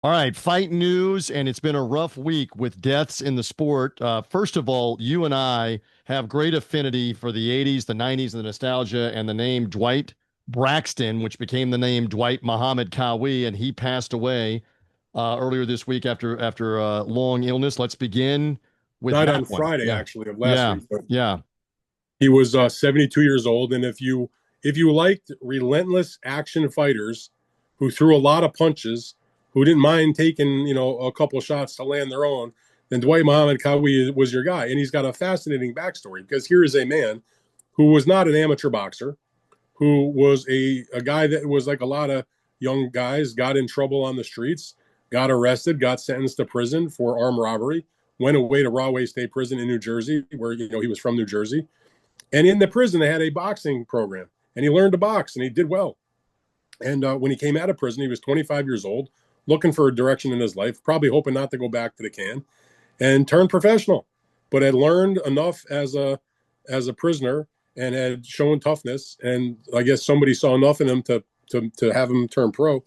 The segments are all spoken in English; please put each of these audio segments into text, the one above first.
All right, fight news, and it's been a rough week with deaths in the sport. First of all, you and I have great affinity for the 80s, the 90s, and the nostalgia, and the name Dwight Braxton, which became the name Dwight Muhammad Qawi, and he passed away earlier this week after a long illness. Let's begin with Died that on one. Friday, Yeah, actually, of last yeah, week. But yeah. he was 72 years old, and if you liked relentless action fighters who threw a lot of punches, who didn't mind taking a couple shots to land their own, then Dwight Muhammad Qawi was your guy. And he's got a fascinating backstory because here is a man who was not an amateur boxer, who was a guy that was like a lot of young guys, got in trouble on the streets, got arrested, got sentenced to prison for armed robbery, went away to Rahway State Prison in New Jersey, where he was from New Jersey. And in the prison, they had a boxing program, and he learned to box, and he did well. And when he came out of prison, he was 25 years old, looking for a direction in his life, probably hoping not to go back to the can, and turned professional. But had learned enough as a prisoner and had shown toughness. And I guess somebody saw enough in him to have him turn pro.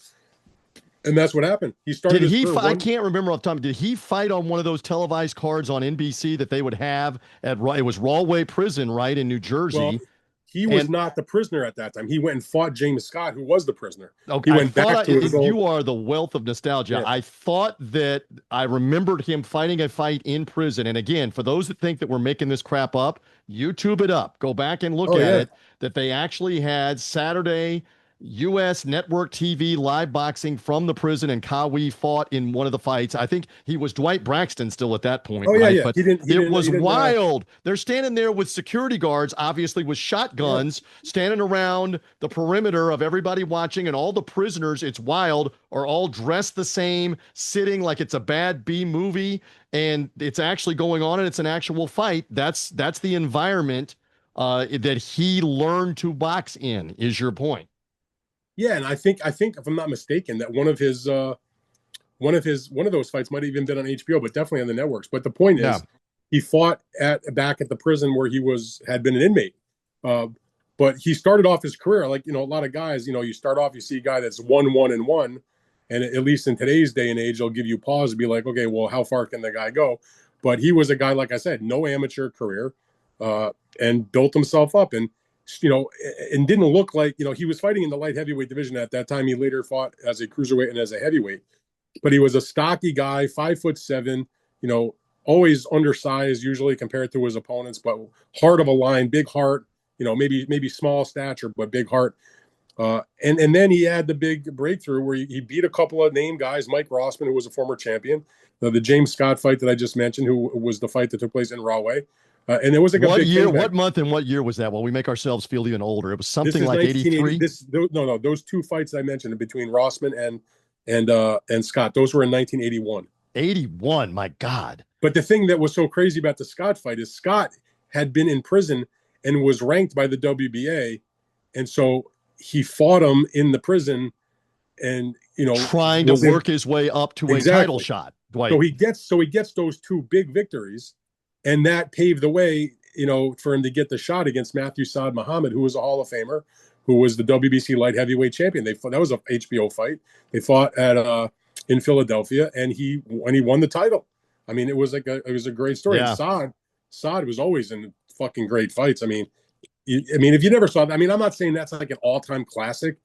And that's what happened. He started Did his he? career I one. can't remember off the top. Did he fight on one of those televised cards on NBC that they would have at? It was Rawway Prison, right, in New Well, Jersey. he was And not the prisoner at that time. He went and fought James Scott, who was the prisoner. okay, He I went thought back to his old. you are the wealth of nostalgia. Yeah. I thought that I remembered him fighting a fight in prison. And again, for those that think that we're making this crap up, YouTube it up. Go back and look Oh at yeah. it. That they actually had Saturday U.S. network TV live boxing from the prison, and Kawi fought in one of the fights. I think he was Dwight Braxton still at that point, Oh yeah. right? Yeah. But He didn't. He it didn't. was He didn't. wild. They're standing there with security guards, obviously with Yeah. shotguns, standing around the perimeter of everybody watching, and all the prisoners, it's wild, are all dressed the same, sitting like it's a bad B movie, and it's actually going on, and it's an actual fight. That's the environment that he learned to box in, is your point. Yeah. And I think if I'm not mistaken, that one of those fights might have even been on HBO, but definitely on the networks. But the point Yeah. is, he fought at back at the prison where he had been an inmate. Uh, but he started off his career like a lot of guys. You start off, you see a guy that's 1-1-1, and at least in today's day and age, they'll give you pause to be like, okay, well, how far can the guy go? But he was a guy, like I said, no amateur career, uh, and built himself up, you know, and didn't look like he was fighting in the light heavyweight division at that time. He later fought as a cruiserweight and as a heavyweight, but he was a stocky guy, 5'7", always undersized usually compared to his opponents, but heart of a lion, big heart, maybe small stature, but big heart. And then he had the big breakthrough where he beat a couple of name guys, Mike Rossman, who was a former champion, the James Scott fight that I just mentioned, who was the fight that took place in Rahway. And it was like a What big year, thing back. what month, and what year was that? Well, we make ourselves feel even older. It was This something is like 1980. 83, No, those two fights I mentioned between Rossman and Scott, those were in 1981. 81. My God. But the thing that was so crazy about the Scott fight is Scott had been in prison and was ranked by the WBA, and so he fought him in the prison, and Trying to was in work his way up to a title exactly. shot, So Dwight. he gets those two big victories, and that paved the way, for him to get the shot against Matthew Saad Muhammad, who was a Hall of Famer, who was the WBC light heavyweight champion. That was a HBO fight. They fought at in Philadelphia, and he won the title. I mean, it was a great story. And Yeah. Saad was always in fucking great fights. I mean, if you never saw that, I mean, I'm not saying that's like an all-time classic,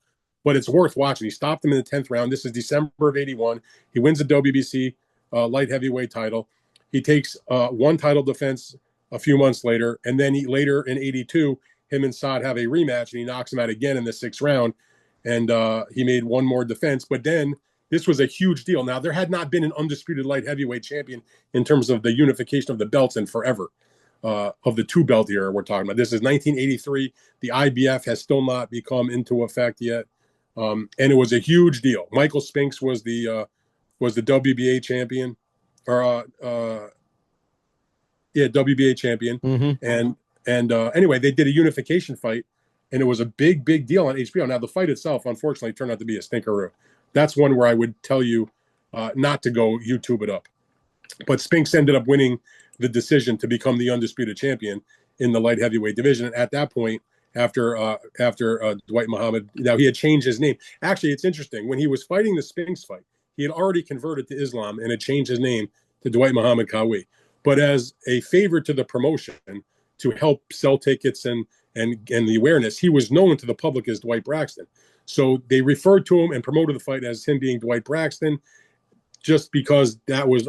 but it's worth watching. He stopped him in the 10th round. This is December of '81. He wins the WBC light heavyweight title. He takes one title defense a few months later, and then later in '82, him and Saad have a rematch, and he knocks him out again in the 6th round. And he made one more defense, but then this was a huge deal. Now, there had not been an undisputed light heavyweight champion in terms of the unification of the belts in forever. Of the two belt era we're talking about. This is 1983. The IBF has still not become into effect yet, and it was a huge deal. Michael Spinks was the WBA champion, or yeah, WBA champion, Hmm. and anyway, they did a unification fight, and it was a big deal on HBO. Now, the fight itself, unfortunately, turned out to be a stinkeroo. That's one where I would tell you not to go YouTube it up. But Spinks ended up winning the decision to become the undisputed champion in the light heavyweight division. And at that point, after Dwight Muhammad, now he had changed his name. Actually, it's interesting. When he was fighting the Spinks fight, he had already converted to Islam and had changed his name to Dwight Muhammad Qawi. But as a favor to the promotion to help sell tickets and the awareness, he was known to the public as Dwight Braxton. So they referred to him and promoted the fight as him being Dwight Braxton, just because that was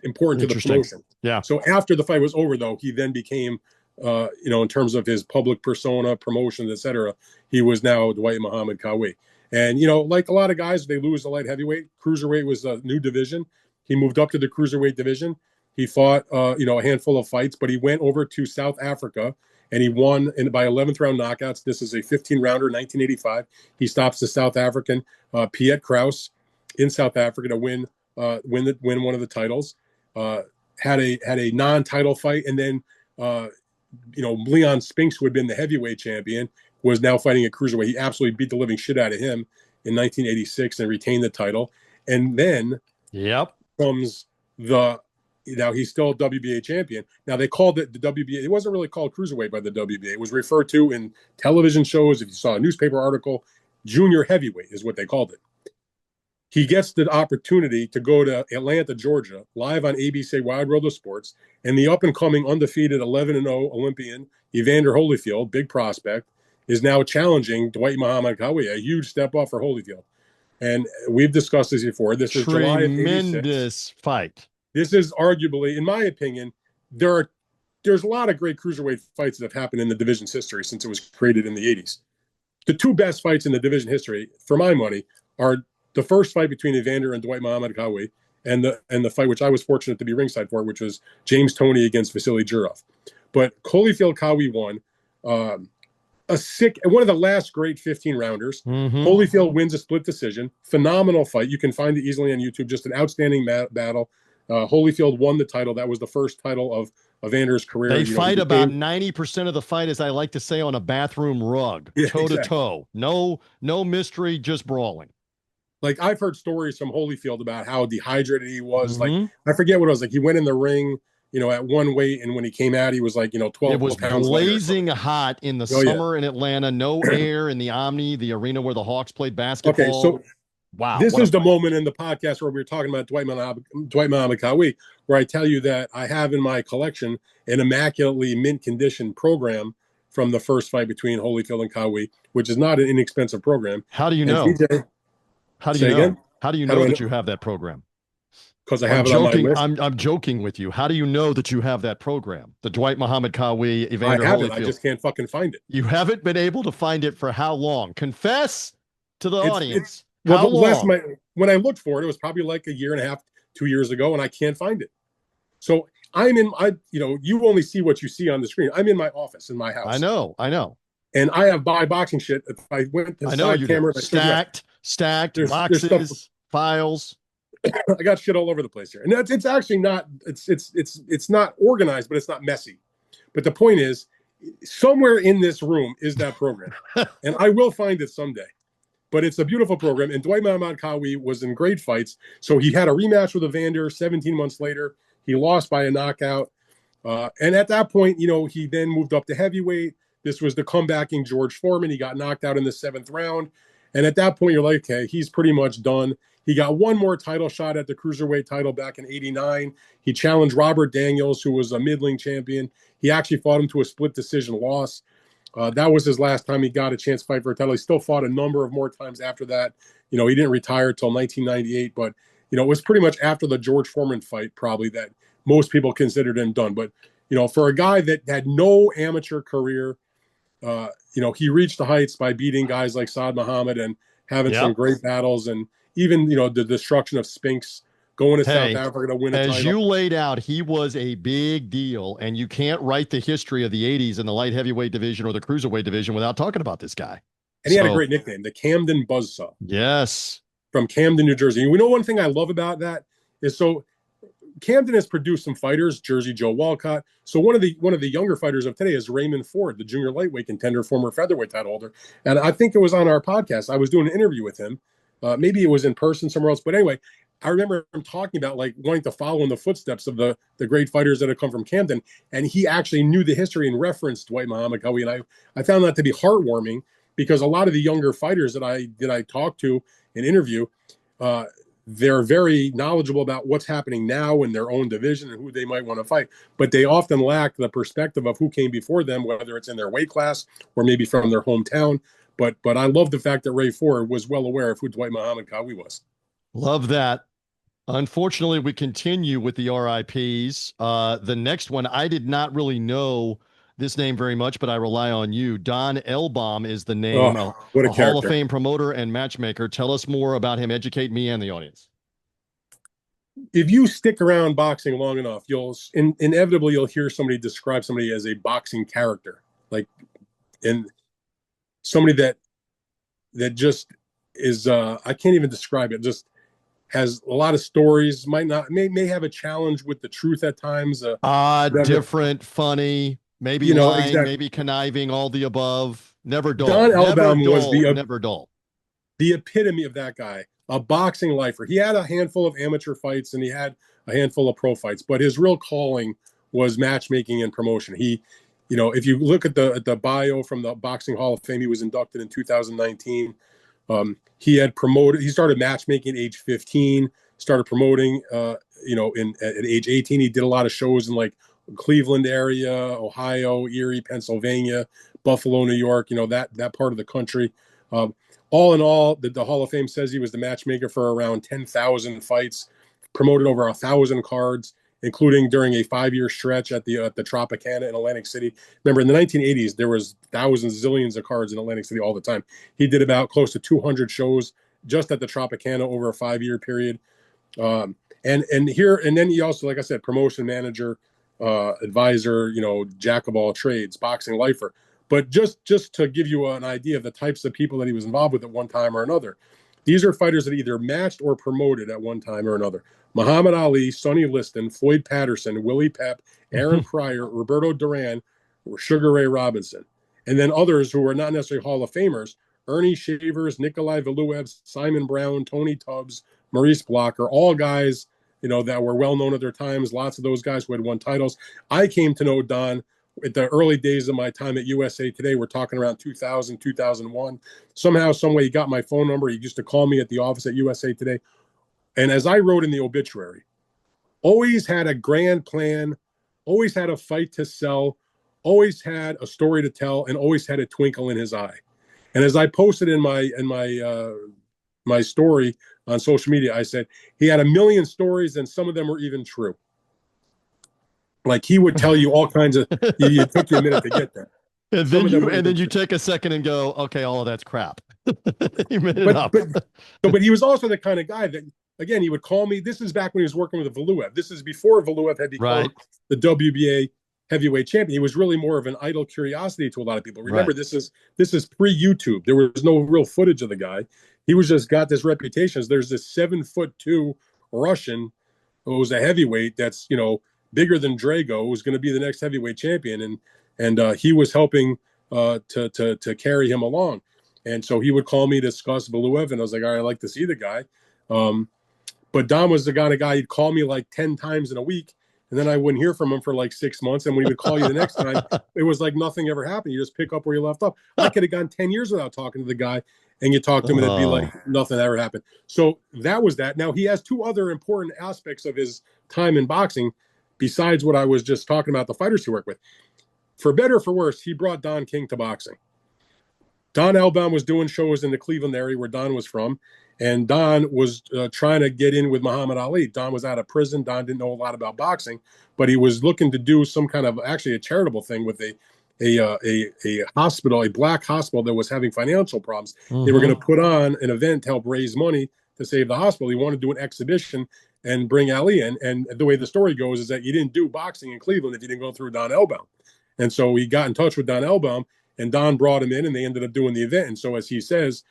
important to the promotion. Yeah. So after the fight was over, though, he then became, in terms of his public persona, promotions, etc., he was now Dwight Muhammad Qawi. And, like a lot of guys, they lose the light heavyweight. Cruiserweight was a new division. He moved up to the cruiserweight division. He fought, a handful of fights, but he went over to South Africa and he won by 11th round knockouts. This is a 15-rounder, 1985. He stops the South African Piet Kraus in South Africa to win one of the titles. Had a non-title fight, and then Leon Spinks, who had been the heavyweight champion, was now fighting at cruiserweight. He absolutely beat the living shit out of him in 1986 and retained the title. And then comes now he's still a WBA champion. Now they called it the WBA. It wasn't really called cruiserweight by the WBA. It was referred to in television shows. If you saw a newspaper article, junior heavyweight is what they called it. He gets the opportunity to go to Atlanta, Georgia, live on ABC Wide World of Sports, and the up-and-coming undefeated 11-0 Olympian Evander Holyfield, big prospect, is now challenging Dwight Muhammad Qawi, a huge step up for Holyfield. And we've discussed this before. This is July of 86. Tremendous fight. This is arguably, in my opinion, there's a lot of great cruiserweight fights that have happened in the division's history since it was created in the 80s. The two best fights in the division history, for my money, are the first fight between Evander and Dwight Muhammad Qawi, and the fight which I was fortunate to be ringside for, which was James Toney against Vasily Jurov. But Holyfield Qawi won one of the last great 15-rounders. Holyfield wins a split decision. Phenomenal fight. You can find it easily on YouTube. Just an outstanding battle. Holyfield won the title. That was the first title of Evander's career. They fight about 90% of the fight, as I like to say, on a bathroom rug, toe to toe. No mystery, just brawling. Like, I've heard stories from Holyfield about how dehydrated he was. Like, I forget what it was. Like, he went in the ring, at one weight, and when he came out, he was like, 12 pounds. It was blazing hot in the summer in Atlanta. No air in the Omni, the arena where the Hawks played basketball. Okay, so wow, this is the moment in the podcast where we were talking about Dwight Muhammad Qawi, where I tell you that I have in my collection an immaculately mint condition program from the first fight between Holyfield and Qawi, which is not an inexpensive program. How do you know? How do you know? Again? How do you know that you have that program? Because I have it on my list. I'm joking with you. How do you know that you have that program? The Dwight Muhammad Qawi, Evander Holyfield. I just can't fucking find it. You haven't been able to find it for how long? Confess to the audience. How long? When I looked for it, it was probably like a year and a half, 2 years ago, and I can't find it. So you only see what you see on the screen. I'm in my office, in my house. I know. And I have boxing shit. If I went to side camera, stacked boxes, files. I got shit all over the place here, and it's actually not. It's not organized, but it's not messy. But the point is, somewhere in this room is that program, and I will find it someday. But it's a beautiful program, and Dwight Muhammad Qawi was in great fights. So he had a rematch with Evander 17 months later. He lost by a knockout, and at that point, he then moved up to heavyweight. This was the comebacking George Foreman. He got knocked out in the 7th round. And at that point, you're like, okay, he's pretty much done. He got one more title shot at the cruiserweight title back in 89. He challenged Robert Daniels, who was a middling champion. He actually fought him to a split decision loss. That was his last time he got a chance to fight for a title. He still fought a number of more times after that. He didn't retire till 1998. But, it was pretty much after the George Foreman fight probably that most people considered him done. But, for a guy that had no amateur career, he reached the heights by beating guys like Saad Muhammad and having some great battles, and even the destruction of Spinks, going to South Africa to win a title. As you laid out, he was a big deal, and you can't write the history of the 80s in the light heavyweight division or the cruiserweight division without talking about this guy. And he had a great nickname, the Camden Buzzsaw. Yes. From Camden, New Jersey. And one thing I love about that is, so Camden has produced some fighters, Jersey Joe Walcott. So one of the younger fighters of today is Raymond Ford, the junior lightweight contender, former featherweight title holder. And I think it was on our podcast. I was doing an interview with him. Maybe it was in person somewhere else. But anyway, I remember him talking about like wanting to follow in the footsteps of the great fighters that have come from Camden. And he actually knew the history and referenced Dwight Muhammad Qawi. And I found that to be heartwarming, because a lot of the younger fighters that I talked to and interview, they're very knowledgeable about what's happening now in their own division and who they might want to fight, but they often lack the perspective of who came before them, whether it's in their weight class or maybe from their hometown. But I love the fact that Ray Ford was well aware of who Dwight Muhammad Qawi was. Love that. Unfortunately, we continue with the RIPs. The next one, I did not really know this name very much, but I rely on you. Don Elbaum is the name, Oh, what a a Hall of character. Fame promoter and matchmaker. Tell us more about him. Educate me and the audience. If you stick around boxing long enough, inevitably you'll hear somebody describe somebody as a boxing character, like, and somebody that just is I can't even describe it. Just has a lot of stories. May have a challenge with the truth at times. Odd, different, funny, maybe lying, exactly. maybe conniving, all the above. Never dull. Don Never Elbaum dull. was Never dull. The epitome of that guy. A boxing lifer. He had a handful of amateur fights and he had a handful of pro fights, but his real calling was matchmaking and promotion. He, if you look at the bio from the Boxing Hall of Fame, he was inducted in 2019. He started matchmaking at age 15, started promoting, at age 18. He did a lot of shows in like Cleveland area, Ohio, Erie, Pennsylvania, Buffalo, New York, that part of the country. All in all, the Hall of Fame says he was the matchmaker for around 10,000 fights, promoted over 1,000 cards, including during a 5-year stretch at the Tropicana in Atlantic City. Remember, in the 1980s, there was thousands, zillions of cards in Atlantic City all the time. He did about close to 200 shows just at the Tropicana over a 5-year period. And then he also, like I said, promotion manager, advisor, jack of all trades, boxing lifer. But just to give you an idea of the types of people that he was involved with at one time or another, these are fighters that either matched or promoted at one time or another. Muhammad Ali, Sonny Liston, Floyd Patterson, Willie Pep, Aaron Pryor, Roberto Duran, Sugar Ray Robinson. And then others who are not necessarily Hall of Famers, Ernie Shavers, Nikolai Valuev, Simon Brown, Tony Tubbs, Maurice Blocker, all guys, that were well known at their times. Lots of those guys who had won titles. I came to know Don at the early days of my time at USA Today. We're talking around 2000, 2001. Somehow, some way, he got my phone number. He used to call me at the office at USA Today. And as I wrote in the obituary, always had a grand plan, always had a fight to sell, always had a story to tell, and always had a twinkle in his eye. And as I posted in my story on social media, I said he had a million stories, and some of them were even true. Like, he would tell you all kinds of. It took you a minute to get that. And then you take a second and go, okay, all of that's crap. You made it up. But he was also the kind of guy that, again, he would call me. This is back when he was working with Valuev. This is before Valuev had become the WBA heavyweight champion. He was really more of an idle curiosity to a lot of people. Remember, this is pre-YouTube. There was no real footage of the guy. He was just got this reputation. There's this 7'2" Russian who was a heavyweight that's bigger than Drago, who's going to be the next heavyweight champion, and he was helping to carry him along. And so he would call me to discuss Valuev, and I was like, all right, I'd like to see the guy. But Don was the kind of guy, he'd call me like 10 times in a week, and then I wouldn't hear from him for like 6 months. And when he would call you the next time, it was like nothing ever happened. You just pick up where you left off. I could have gone 10 years without talking to the guy, and you talk to him, and it'd be like nothing ever happened. So that was that. Now, he has two other important aspects of his time in boxing, besides what I was just talking about, the fighters he worked with. For better or for worse, he brought Don King to boxing. Don Elbaum was doing shows in the Cleveland area where Don was from, and Don was trying to get in with Muhammad Ali. Don was out of prison. Don didn't know a lot about boxing, but he was looking to do some kind of, actually a charitable thing with a hospital, a black hospital that was having financial problems. Mm-hmm. They were going to put on an event to help raise money to save the hospital. He wanted to do an exhibition and bring Ali in. And the way the story goes is that you didn't do boxing in Cleveland if you didn't go through Don Elbaum. And so he got in touch with Don Elbaum, and Don brought him in, and they ended up doing the event. And so, as he says,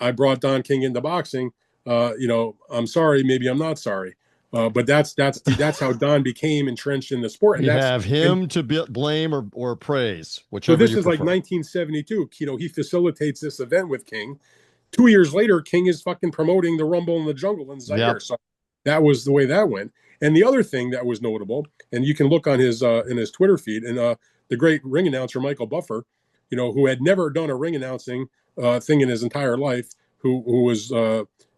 I brought Don King into boxing. I'm sorry, maybe I'm not sorry. But that's how Don became entrenched in the sport. And you have him to blame or praise, whichever. So this you is prefer. Like 1972. He facilitates this event with King. 2 years later, King is fucking promoting the Rumble in the Jungle in Zaire. Yep. So that was the way that went. And the other thing that was notable, and you can look on his in his Twitter feed, and the great ring announcer Michael Buffer, who had never done a ring announcing thing in his entire life, who was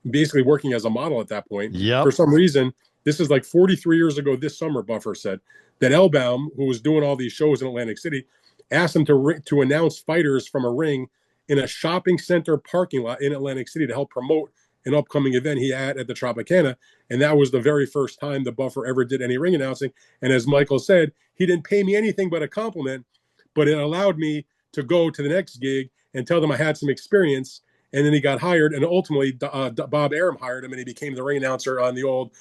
basically working as a model at that point. Yep. For some reason, this is like 43 years ago this summer, Buffer said, that Elbaum, who was doing all these shows in Atlantic City, asked him to announce fighters from a ring in a shopping center parking lot in Atlantic City to help promote an upcoming event he had at the Tropicana. And that was the very first time the Buffer ever did any ring announcing. And as Michael said, he didn't pay me anything but a compliment, but it allowed me to go to the next gig and tell them I had some experience. And then he got hired, and ultimately Bob Arum hired him, and he became the ring announcer on the old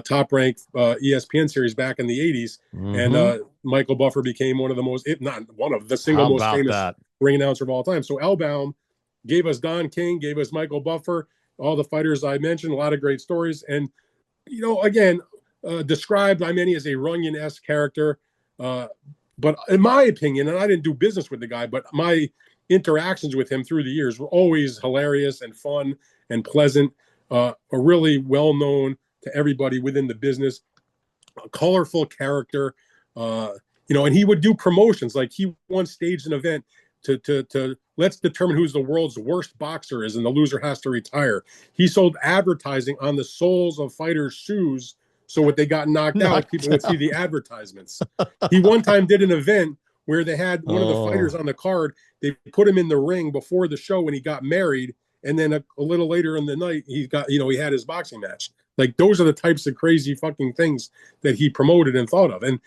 Top Rank ESPN series back in the 80s. Mm-hmm. And Michael Buffer became one of the most, if not one of the single How most about famous that? ring announcer of all time. So Elbaum gave us Don King, gave us Michael Buffer, all the fighters I mentioned, a lot of great stories. And, you know, again, described by many as a Runyon-esque character. But in my opinion, and I didn't do business with the guy, but my interactions with him through the years were always hilarious and fun and pleasant. A really well-known to everybody within the business, a colorful character. You know, and he would do promotions. Like he once staged an event to let's determine who's the world's worst boxer is, and the loser has to retire. He sold advertising on the soles of fighters' shoes, so when they got knocked out, people would see the advertisements. He one time did an event where they had one of the fighters on the card. They put him in the ring before the show when he got married, and then a little later in the night, he got, you know, he had his boxing match. Like those are the types of crazy fucking things that he promoted and thought of, and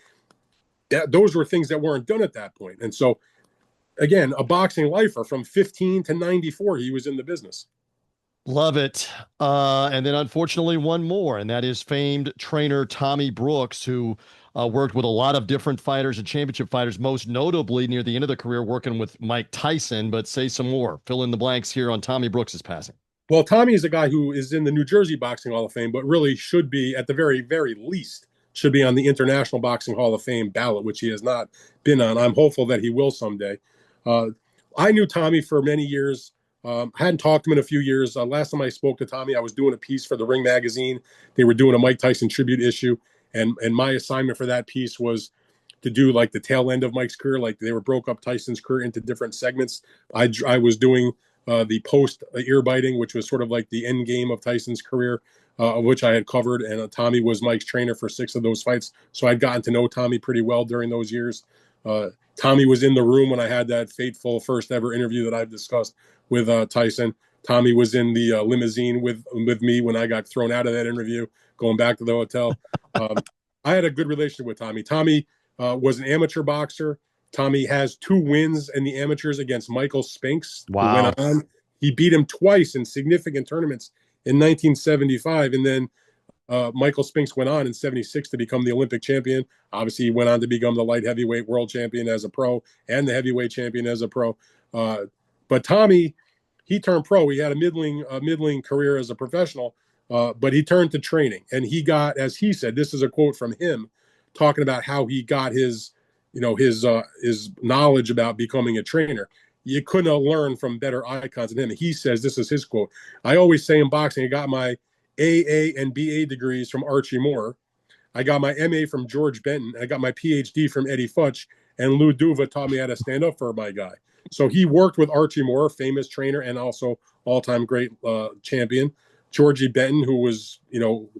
those were things that weren't done at that point. And so, again, a boxing lifer from 15 to 94, he was in the business. Love it. And then unfortunately one more, and that is famed trainer Tommy Brooks, who worked with a lot of different fighters and championship fighters, most notably near the end of the career working with Mike Tyson. But say some more. Fill in the blanks here on Tommy Brooks's passing. Well, Tommy is a guy who is in the New Jersey Boxing Hall of Fame, but really should be, at the very, very least, should be on the International Boxing Hall of Fame ballot, which he has not been on. I'm hopeful that he will someday. I knew Tommy for many years. I hadn't talked to him in a few years. Last time I spoke to Tommy, I was doing a piece for the Ring magazine. They were doing a Mike Tyson tribute issue, and my assignment for that piece was to do like the tail end of Mike's career. Like they broke up Tyson's career into different segments. I was doing the post ear biting, which was sort of like the end game of Tyson's career, of which I had covered. And Tommy was Mike's trainer for 6 of those fights. So I'd gotten to know Tommy pretty well during those years. Tommy was in the room when I had that fateful first ever interview that I've discussed with Tyson. Tommy was in the limousine with me when I got thrown out of that interview, going back to the hotel. I had a good relationship with Tommy. Tommy was an amateur boxer. Tommy has 2 wins in the amateurs against Michael Spinks. Wow. Who went on. He beat him twice in significant tournaments in 1975. And then Michael Spinks went on in 76 to become the Olympic champion. Obviously, he went on to become the light heavyweight world champion as a pro and the heavyweight champion as a pro. But Tommy, he turned pro. He had a middling career as a professional, but he turned to training. And he got, as he said, this is a quote from him, talking about how he got his knowledge about becoming a trainer. You couldn't have learned from better icons than him. He says, this is his quote: "I always say in boxing, I got my AA and BA degrees from Archie Moore. I got my MA from George Benton. I got my PhD from Eddie Futch, and Lou Duva taught me how to stand up for my guy." So he worked with Archie Moore, famous trainer and also all-time great champion. Georgie Benton, who was,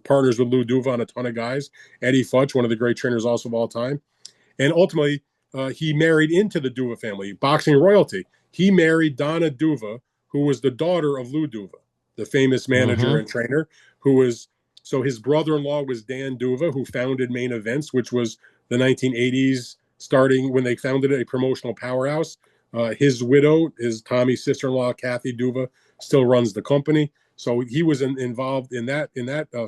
partners with Lou Duva on a ton of guys. Eddie Futch, one of the great trainers also of all time. And ultimately, he married into the Duva family, boxing royalty. He married Donna Duva, who was the daughter of Lou Duva, the famous manager and trainer, so his brother-in-law was Dan Duva, who founded Main Events, which was the 1980s, starting when they founded a promotional powerhouse. His widow, Tommy's sister-in-law, Kathy Duva, still runs the company. So he was involved in that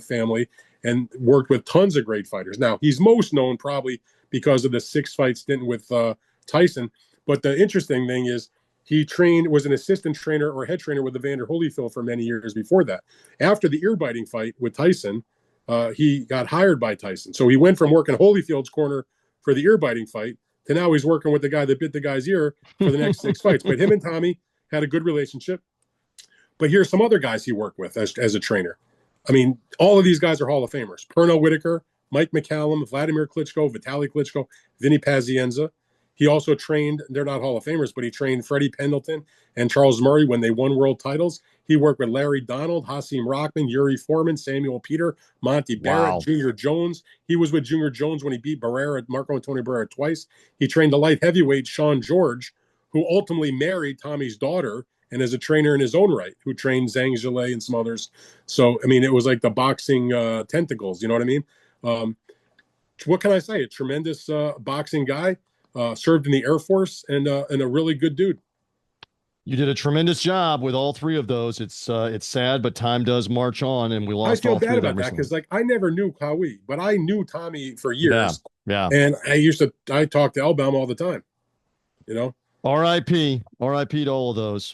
family and worked with tons of great fighters. Now, he's most known probably because of the 6-fight stint with Tyson. But the interesting thing is he was an assistant trainer or head trainer with Evander Holyfield for many years before that. After the ear-biting fight with Tyson, he got hired by Tyson. So he went from working Holyfield's corner for the ear-biting fight to now he's working with the guy that bit the guy's ear for the next 6 fights. But him and Tommy had a good relationship. But here's some other guys he worked with as a trainer. I mean, all of these guys are Hall of Famers. Pernell Whitaker, Mike McCallum, Vladimir Klitschko, Vitaly Klitschko, Vinny Pazienza. He also trained, they're not Hall of Famers, but he trained Freddie Pendleton and Charles Murray when they won world titles. He worked with Larry Donald, Hasim Rockman, Yuri Foreman, Samuel Peter, Monty Barrett, Wow. Junior Jones. He was with Junior Jones when he beat Marco Antonio Barrera twice. He trained the light heavyweight Sean George, who ultimately married Tommy's daughter and is a trainer in his own right, who trained Zhang Zhilei and some others. So, I mean, it was like the boxing tentacles, you know what I mean? What can I say? A tremendous boxing guy, served in the Air Force, and a really good dude. You did a tremendous job with all three of those. It's sad, but time does march on, and we I lost feel all three bad of them about that recently. because, like, I never knew Qawi, but I knew Tommy for Yeah, years, yeah. and I talked to Elbaum all the time, you know. R.I.P. R.I.P. to all of those.